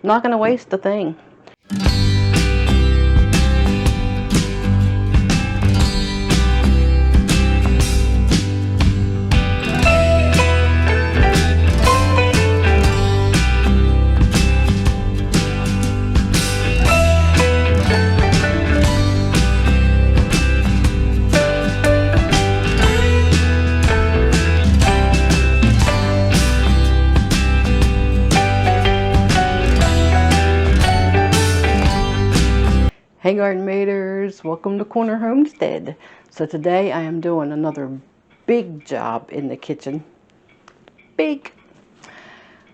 Not going to waste the thing. Hey garden maters, welcome to Corner Homestead. So today I am doing another big job in the kitchen. Big.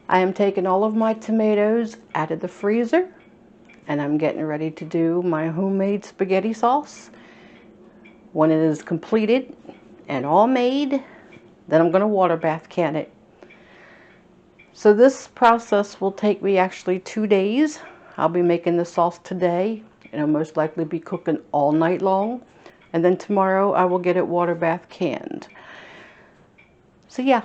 I am taking all of my tomatoes out of the freezer and I'm getting ready to do my homemade spaghetti sauce. When it is completed and all made, then I'm going to water bath can it. So this process will take me actually 2 days. I'll be making the sauce today. And I'll most likely be cooking all night long. And then tomorrow I will get it water bath canned. So yeah,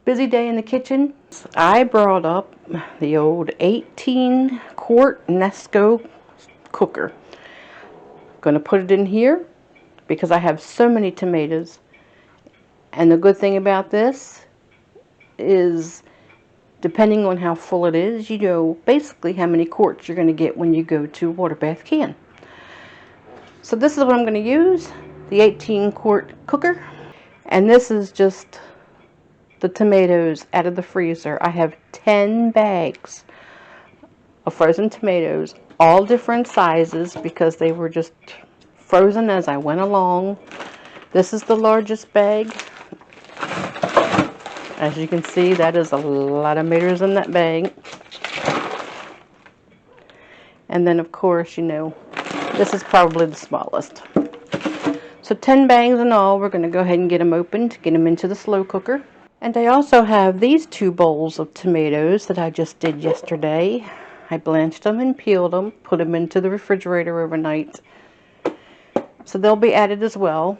busy day in the kitchen. I brought up the old 18-quart Nesco cooker. Gonna put it in here because I have so many tomatoes. And the good thing about this is, depending on how full it is, you know basically how many quarts you're going to get when you go to water bath can. So this is what I'm going to use, the 18-quart cooker. And this is just the tomatoes out of the freezer. I have 10 bags of frozen tomatoes, all different sizes because they were just frozen as I went along. This is the largest bag. As you can see, that is a lot of tomatoes in that bag. And then, of course, you know, this is probably the smallest. So 10 bags in all. We're going to go ahead and get them opened, get them into the slow cooker. And I also have these 2 bowls of tomatoes that I just did yesterday. I blanched them and peeled them, put them into the refrigerator overnight. So they'll be added as well.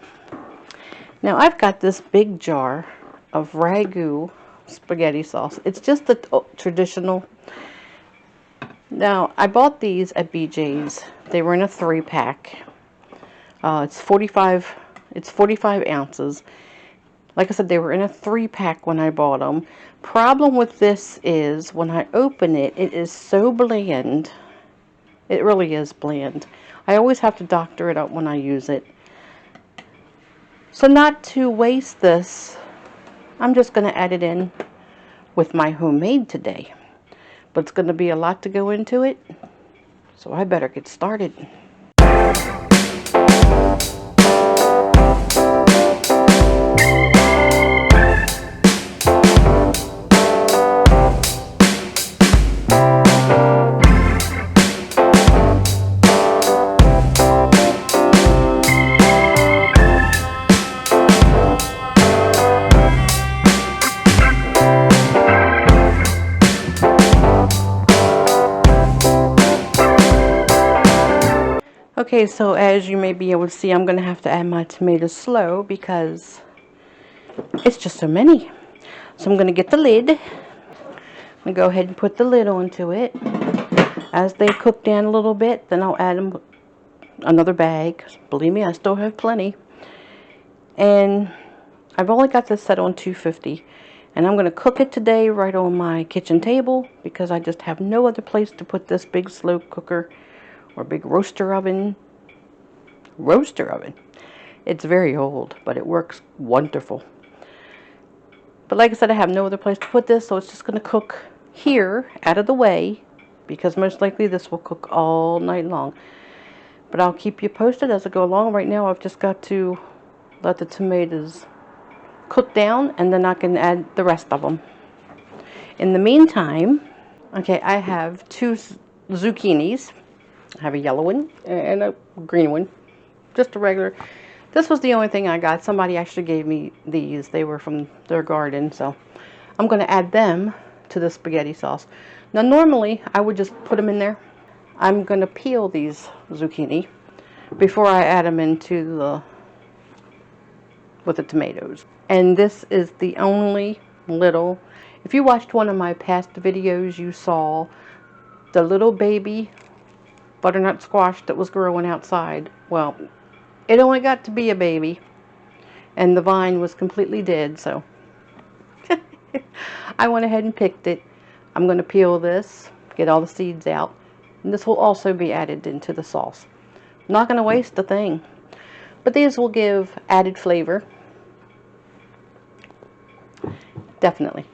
Now, I've got this big jar of ragu spaghetti sauce. It's just the traditional. Now, I bought these at BJ's. They were in a 3-pack. It's 45 ounces. Like I said, they were in a 3-pack when I bought them. Problem with this is when I open it, it is so bland. It really is bland. I always have to doctor it up when I use it. So not to waste this, I'm just going to add it in with my homemade today. But it's going to be a lot to go into it, so I better get started. Okay, so as you may be able to see, I'm going to have to add my tomatoes slow because it's just so many. So I'm going to get the lid. I'm going to go ahead and put the lid onto it. As they cook down a little bit, then I'll add them another bag. Believe me, I still have plenty. And I've only got this set on 250. And I'm going to cook it today right on my kitchen table because I just have no other place to put this big slow cooker or big roaster oven. It's very old, but it works wonderful. But like I said, I have no other place to put this, so it's just going to cook here, out of the way, because most likely this will cook all night long. But I'll keep you posted as I go along. Right now, I've just got to let the tomatoes cook down, and then I can add the rest of them. In the meantime, okay, I have 2 zucchinis. I have a yellow one and a green one. Just a regular. This was the only thing I got. Somebody actually gave me these. They were from their garden. So I'm going to add them to the spaghetti sauce. Now normally I would just put them in there. I'm going to peel these zucchini before I add them into with the tomatoes. And this is the only little. If you watched one of my past videos, you saw the little baby butternut squash that was growing outside. Well, it only got to be a baby, and the vine was completely dead, so I went ahead and picked it. I'm going to peel this, get all the seeds out, and this will also be added into the sauce. I'm not going to waste a thing, but these will give added flavor. Definitely.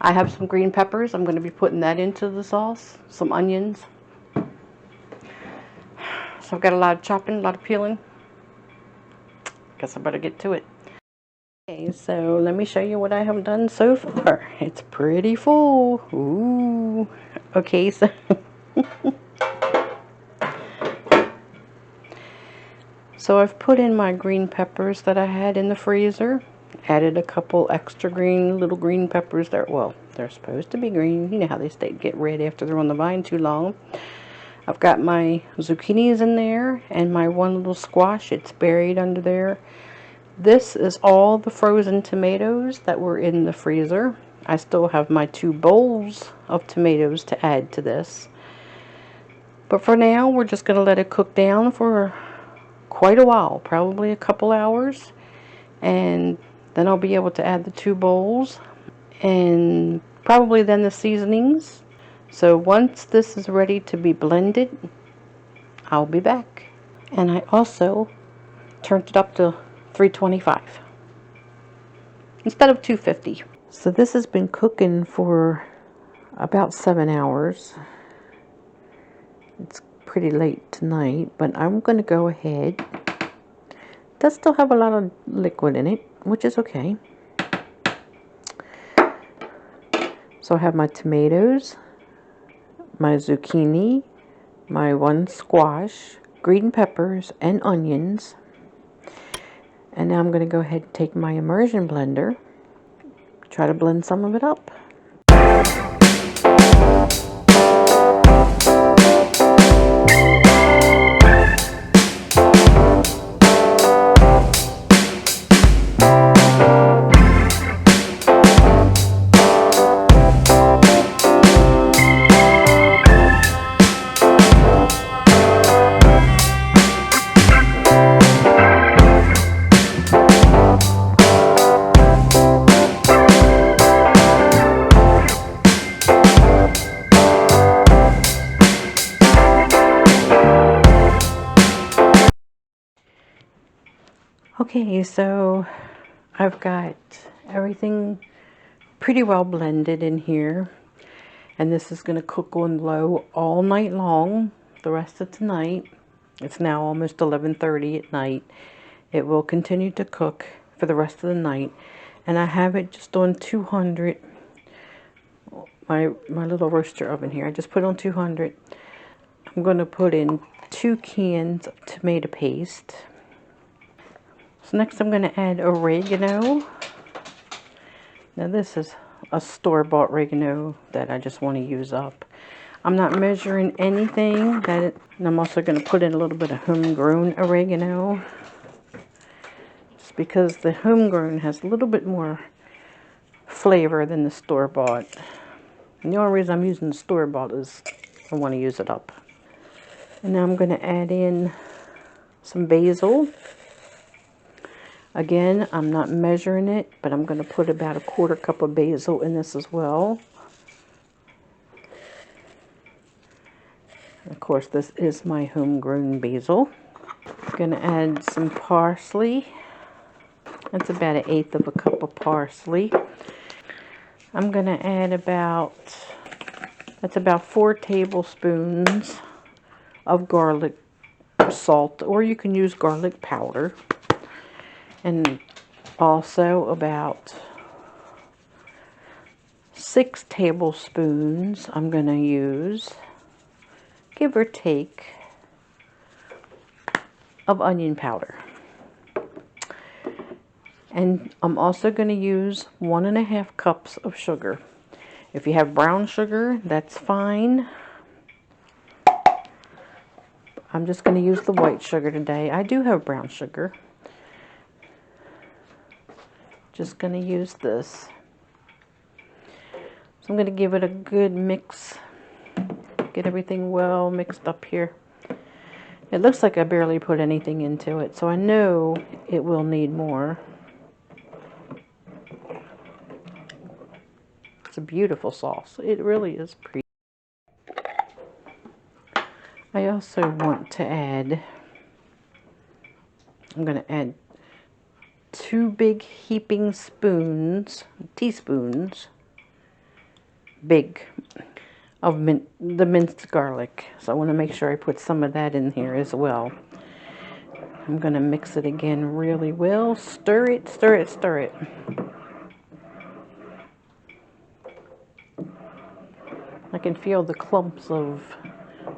I have some green peppers. I'm going to be putting that into the sauce. Some onions. So I've got a lot of chopping, a lot of peeling. Guess I better get to it. Okay, so let me show you what I have done so far. It's pretty full. Ooh. Okay, so so I've put in my green peppers that I had in the freezer. Added a couple extra little green peppers there. Well, they're supposed to be green. You know how they get red after they're on the vine too long. I've got my zucchinis in there and my one little squash. It's buried under there. This is all the frozen tomatoes that were in the freezer. I still have my 2 bowls of tomatoes to add to this. But for now, we're just going to let it cook down for quite a while, probably a couple hours. And then I'll be able to add the 2 bowls and probably then the seasonings. So once this is ready to be blended, I'll be back. And I also turned it up to 325 instead of 250. So this has been cooking for about 7 hours. It's pretty late tonight, but I'm going to go ahead. It does still have a lot of liquid in it, which is okay. So I have my tomatoes, my zucchini, my 1 squash, green peppers, and onions. And now I'm going to go ahead and take my immersion blender, try to blend some of it up. Okay, so I've got everything pretty well blended in here, and this is going to cook on low all night long, the rest of tonight. It's now almost 11:30 at night. It will continue to cook for the rest of the night, and I have it just on 200, my little roaster oven here. I just put on 200. I'm going to put in 2 cans of tomato paste. So next I'm going to add oregano. Now this is a store-bought oregano that I just want to use up. I'm not measuring anything. And I'm also going to put in a little bit of homegrown oregano. Just because the homegrown has a little bit more flavor than the store-bought. And the only reason I'm using the store-bought is I want to use it up. And now I'm going to add in some basil. Again, I'm not measuring it, but I'm going to put about a 1/4 cup of basil in this as well. Of course, this is my homegrown basil. I'm going to add some parsley. That's about 1/8 of a cup of parsley. I'm going to add that's about 4 tablespoons of garlic salt, or you can use garlic powder. And also about 6 tablespoons I'm going to use, give or take, of onion powder. And I'm also going to use 1.5 cups of sugar. If you have brown sugar, that's fine. I'm just going to use the white sugar today. I do have brown sugar. Just going to use this. So I'm going to give it a good mix Get everything well mixed up here. It looks like I barely put anything into it, so I know it will need more. It's a beautiful sauce. It really is pretty. I also want to add, I'm going to add 2 big heaping spoons, teaspoons, big, of the minced garlic. So I want to make sure I put some of that in here as well. I'm going to mix it again really well. Stir it, stir it, stir it. I can feel the clumps of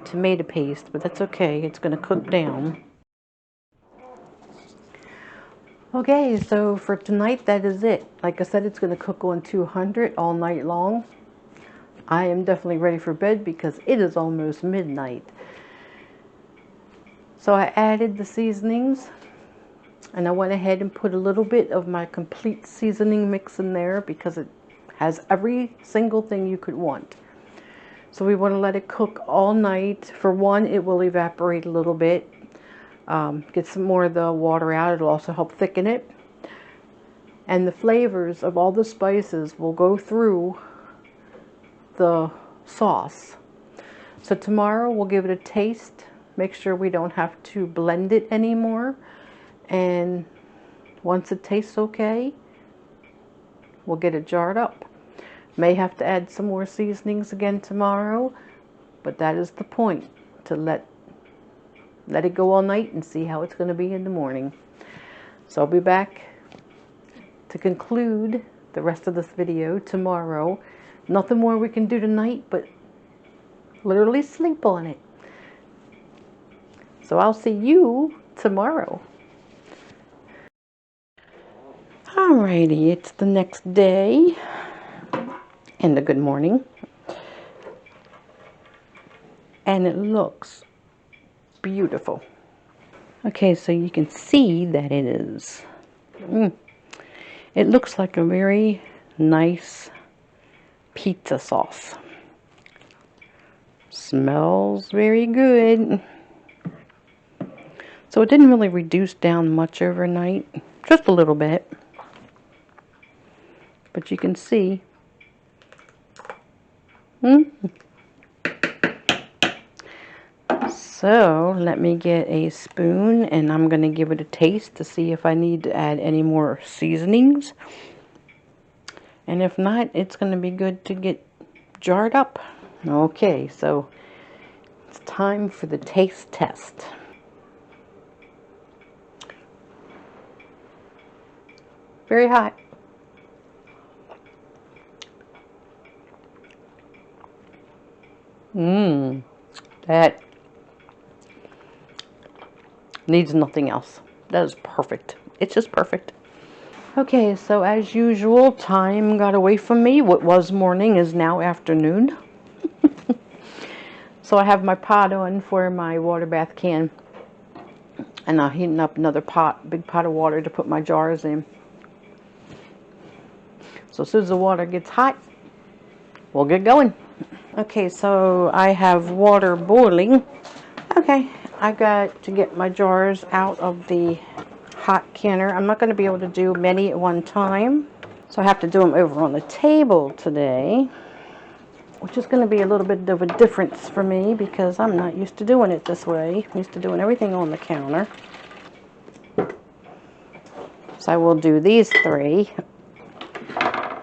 tomato paste, but that's okay. It's going to cook down. Okay, so for tonight, that is it. Like I said, it's going to cook on 200 all night long. I am definitely ready for bed because it is almost midnight. So I added the seasonings, and I went ahead and put a little bit of my complete seasoning mix in there because it has every single thing you could want. So we want to let it cook all night. For one, it will evaporate a little bit. Get some more of the water out. It'll also help thicken it. And the flavors of all the spices will go through the sauce. So tomorrow we'll give it a taste. Make sure we don't have to blend it anymore. And once it tastes okay, we'll get it jarred up. May have to add some more seasonings again tomorrow, but that is the point, to let it go all night and see how it's going to be in the morning. So I'll be back to conclude the rest of this video tomorrow. Nothing more we can do tonight but literally sleep on it. So I'll see you tomorrow. Alrighty, it's the next day. And a good morning. And it looks beautiful. Okay, so you can see that it is. It looks like a very nice pizza sauce. Smells very good. So it didn't really reduce down much overnight. Just a little bit. But you can see. So let me get a spoon and I'm going to give it a taste to see if I need to add any more seasonings. And if not, it's going to be good to get jarred up. Okay, so it's time for the taste test. Very hot. That needs nothing else. That is perfect. It's just perfect. Okay, so as usual, time got away from me. What was morning is now afternoon. So I have my pot on for my water bath can. And I'm heating up another pot, big pot of water to put my jars in. So as soon as the water gets hot, we'll get going. Okay, so I have water boiling. Okay, I got to get my jars out of the hot canner. I'm not going to be able to do many at one time, so I have to do them over on the table today, which is going to be a little bit of a difference for me because I'm not used to doing it this way. I'm used to doing everything on the counter. So I will do these 3.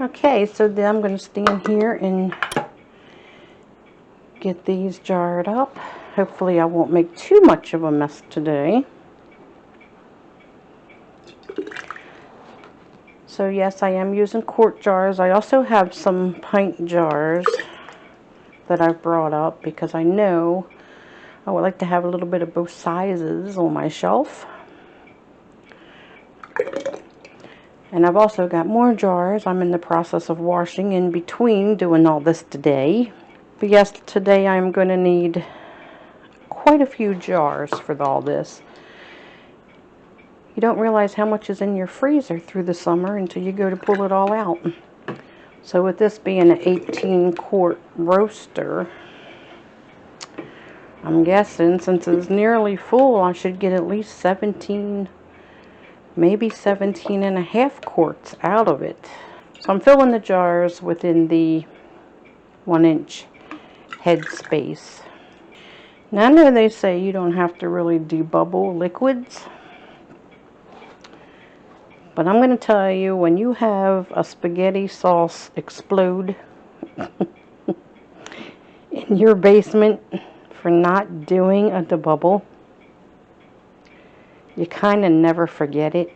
Okay, so then I'm going to stand here and get these jarred up. Hopefully I won't make too much of a mess today. So yes, I am using quart jars. I also have some pint jars that I've brought up because I know I would like to have a little bit of both sizes on my shelf. And I've also got more jars I'm in the process of washing in between doing all this today. But yes, today I'm going to need quite a few jars for all this. You don't realize how much is in your freezer through the summer until you go to pull it all out. So with this being an 18-quart roaster, I'm guessing since it's nearly full, I should get at least 17, maybe 17 and a half quarts out of it. So I'm filling the jars within the 1-inch head space. Now I know they say you don't have to really debubble liquids, but I'm going to tell you, when you have a spaghetti sauce explode in your basement for not doing a debubble, you kind of never forget it.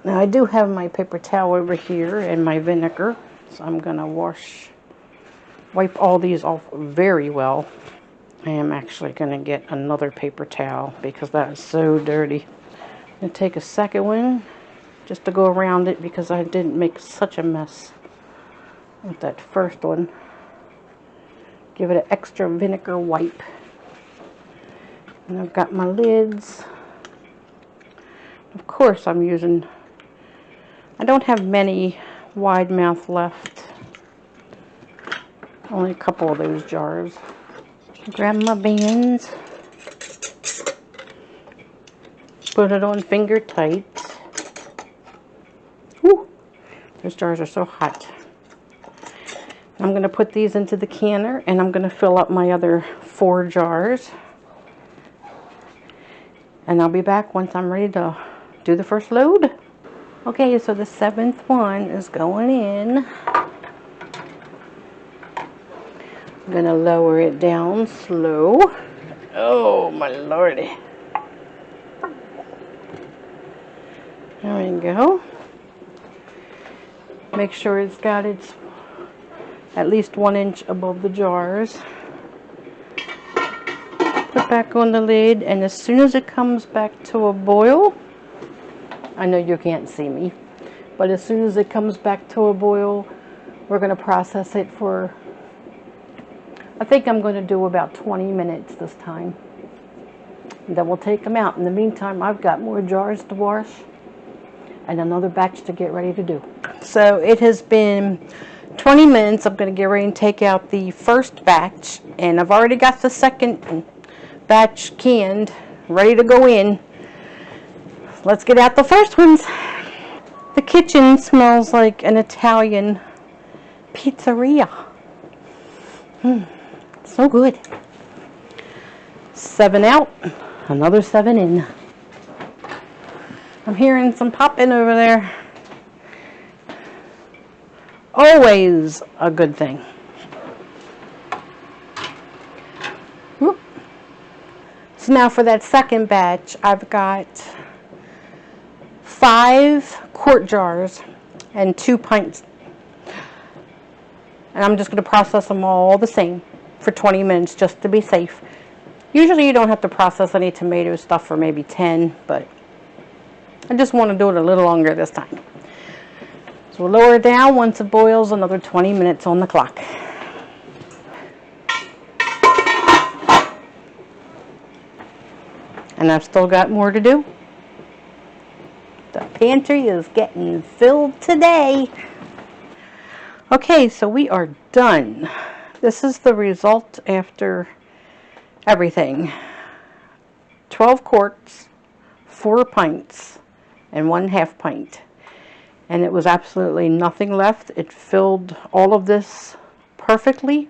Now I do have my paper towel over here and my vinegar, so I'm going to wipe all these off very well. I am actually going to get another paper towel because that is so dirty. I'm going to take a second one just to go around it because I didn't make such a mess with that first one. Give it an extra vinegar wipe. And I've got my lids. Of course I'm using, I don't have many wide mouth left. Only a couple of those jars. Grab my bands. Put it on finger tight. Whew, those jars are so hot. I'm going to put these into the canner and I'm going to fill up my other 4 jars. And I'll be back once I'm ready to do the first load. Okay, so the 7th one is going in. I'm going to lower it down slow. Oh my lordy. There we go. Make sure it's got its at least 1 inch above the jars. Put back on the lid, and as soon as it comes back to a boil, I know you can't see me, but as soon as it comes back to a boil, we're going to process it for, I think I'm going to do about 20 minutes this time. And then we'll take them out. In the meantime, I've got more jars to wash and another batch to get ready to do. So it has been 20 minutes. I'm going to get ready and take out the first batch, and I've already got the second batch canned, ready to go in. Let's get out the first ones. The kitchen smells like an Italian pizzeria. So good. 7 out, another 7 in. I'm hearing some popping over there. Always a good thing. Whoop. So now for that second batch, I've got 5 quart jars and 2 pints. And I'm just going to process them all the same for 20 minutes just to be safe. Usually you don't have to process any tomato stuff for maybe 10, but I just want to do it a little longer this time. So we'll lower it down. Once it boils, another 20 minutes on the clock. And I've still got more to do. The pantry is getting filled today. Okay, so we are done. This is the result after everything. 12 quarts, 4 pints, and 1/2 pint. And it was absolutely nothing left. It filled all of this perfectly.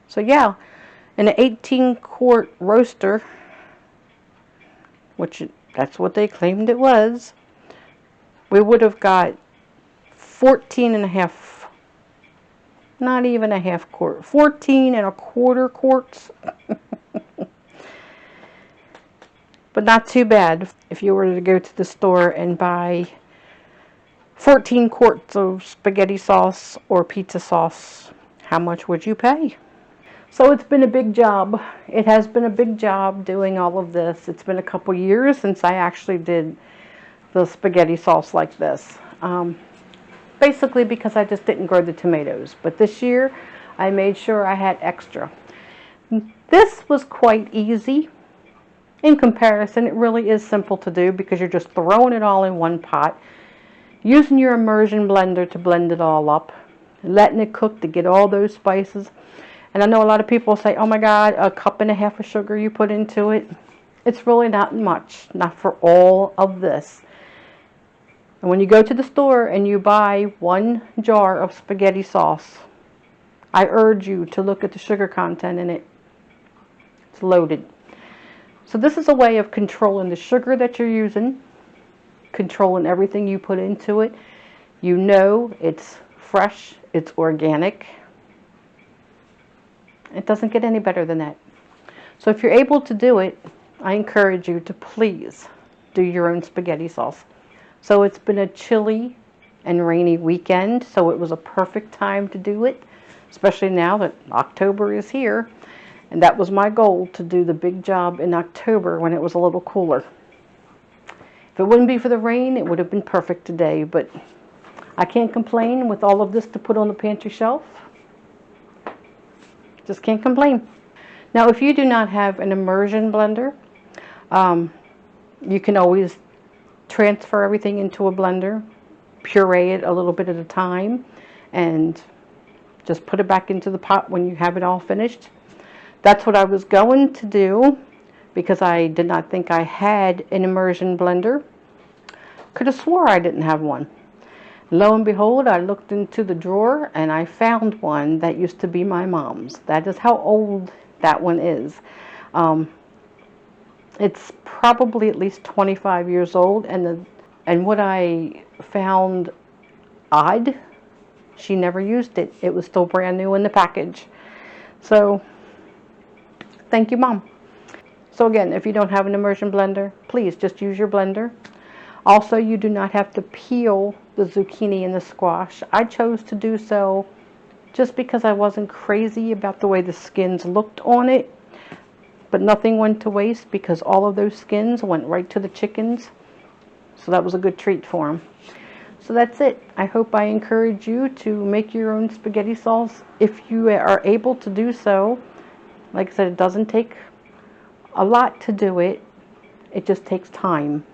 So yeah, in an 18-quart roaster, which that's what they claimed it was, we would have got 14 and a half, not even a half quart, 14 and a quarter quarts. But not too bad. If you were to go to the store and buy 14 quarts of spaghetti sauce or pizza sauce, how much would you pay? So it's been a big job. It has been a big job doing all of this. It's been a couple years since I actually did the spaghetti sauce like this. Basically because I just didn't grow the tomatoes. But this year I made sure I had extra. This was quite easy. In comparison, it really is simple to do because you're just throwing it all in one pot, using your immersion blender to blend it all up, letting it cook to get all those spices, And I know a lot of people say, oh my God, a cup and a half of sugar you put into it. It's really not much, not for all of this. And when you go to the store and you buy 1 jar of spaghetti sauce, I urge you to look at the sugar content in it. It's loaded. So this is a way of controlling the sugar that you're using, controlling everything you put into it. You know it's fresh, it's organic. It doesn't get any better than that. So if you're able to do it, I encourage you to please do your own spaghetti sauce. So it's been a chilly and rainy weekend, so it was a perfect time to do it, especially now that October is here. And that was my goal, to do the big job in October when it was a little cooler. If it wouldn't be for the rain, it would have been perfect today, but I can't complain with all of this to put on the pantry shelf. Just can't complain. Now, if you do not have an immersion blender, you can always transfer everything into a blender, puree it a little bit at a time, and just put it back into the pot when you have it all finished. That's what I was going to do because I did not think I had an immersion blender. Could have swore I didn't have one. Lo and behold, I looked into the drawer and I found one that used to be my mom's. That is how old that one is. It's probably at least 25 years old, and what I found odd, she never used it. It was still brand new in the package. So thank you, Mom. So again, if you don't have an immersion blender, please just use your blender. Also, you do not have to peel the zucchini and the squash. I chose to do so just because I wasn't crazy about the way the skins looked on it. But nothing went to waste because all of those skins went right to the chickens. So that was a good treat for them. So that's it. I hope I encourage you to make your own spaghetti sauce if you are able to do so. Like I said, it doesn't take a lot to do it. It just takes time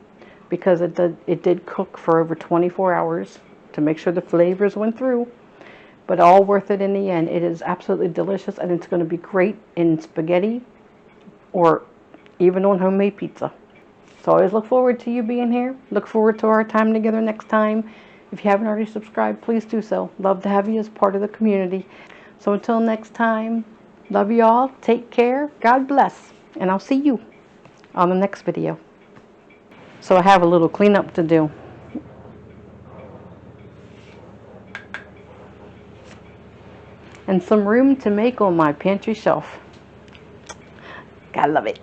because it did cook for over 24 hours to make sure the flavors went through. But all worth it in the end. It is absolutely delicious, and it's going to be great in spaghetti or even on homemade pizza. So I always look forward to you being here. Look forward to our time together next time. If you haven't already subscribed, please do so. Love to have you as part of the community. So until next time, love you all. Take care. God bless. And I'll see you on the next video. So I have a little cleanup to do. And some room to make on my pantry shelf. Gotta love it.